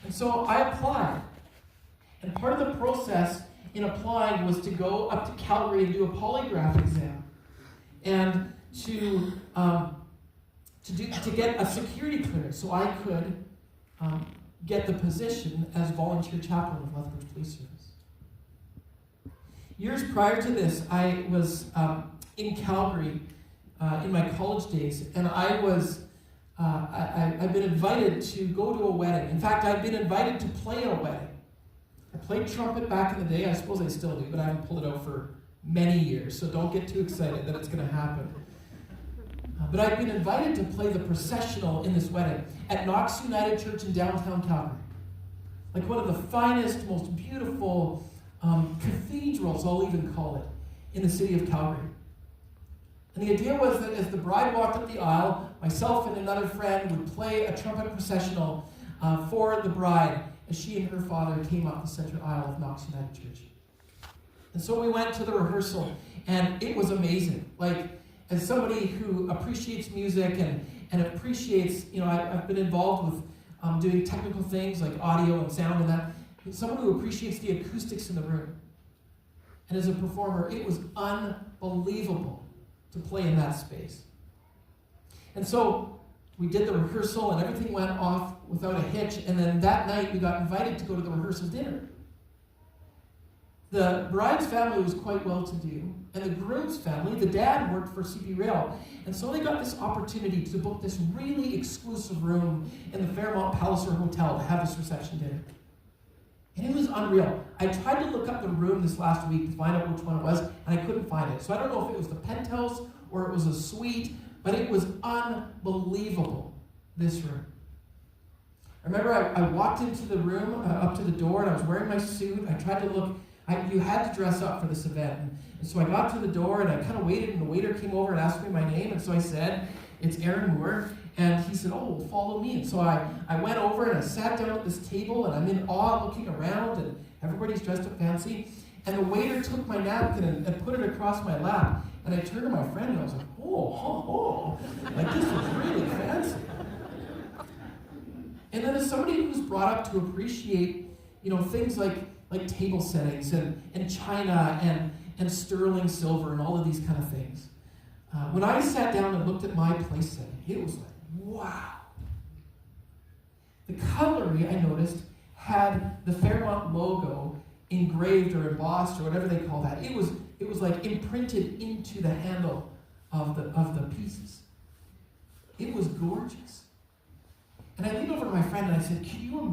And so I applied. And part of the process in applying was to go up to Calgary and do a polygraph exam. And to get a security clearance so I could get the position as volunteer chaplain of Lethbridge Police Service. Years prior to this, I was in Calgary in my college days, and I've been invited to go to a wedding. In fact, I've been invited to play a wedding. I played trumpet back in the day. I suppose I still do, but I haven't pulled it out for many years, so don't get too excited that it's going to happen. But I've been invited to play the processional in this wedding at Knox United Church in downtown Calgary. Like one of the finest, most beautiful cathedrals, I'll even call it, in the city of Calgary. And the idea was that as the bride walked up the aisle, myself and another friend would play a trumpet processional for the bride as she and her father came up the center aisle of Knox United Church. And so we went to the rehearsal, and it was amazing. Like, as somebody who appreciates music and appreciates, I've been involved with doing technical things like audio and sound and that. Someone who appreciates the acoustics in the room. And as a performer, it was unbelievable to play in that space. And so we did the rehearsal and everything went off without a hitch. And then that night we got invited to go to the rehearsal dinner. The bride's family was quite well-to-do, and the groom's family, the dad worked for CP Rail, and so they got this opportunity to book this really exclusive room in the Fairmont Palliser Hotel to have this reception dinner. And it was unreal. I tried to look up the room this last week to find out which one it was, and I couldn't find it. So I don't know if it was the penthouse or it was a suite, but it was unbelievable, this room. I remember I walked into the room, up to the door, and I was wearing my suit. I tried to look. You had to dress up for this event. And so I got to the door and I kind of waited, and the waiter came over and asked me my name. And so I said, "It's Aaron Moore." And he said, "Oh, well, follow me." And so I went over and I sat down at this table, and I'm in awe looking around, and everybody's dressed up fancy. And the waiter took my napkin and put it across my lap. And I turned to my friend and I was like, oh, like this was really fancy. And then as somebody who's brought up to appreciate, things like table settings and china and sterling silver and all of these kind of things. When I sat down and looked at my place setting, it was like, wow. The cutlery, I noticed, had the Fairmont logo engraved or embossed or whatever they call that. It was like imprinted into the handle of the pieces. It was gorgeous. And I leaned over to my friend and I said, "Can you imagine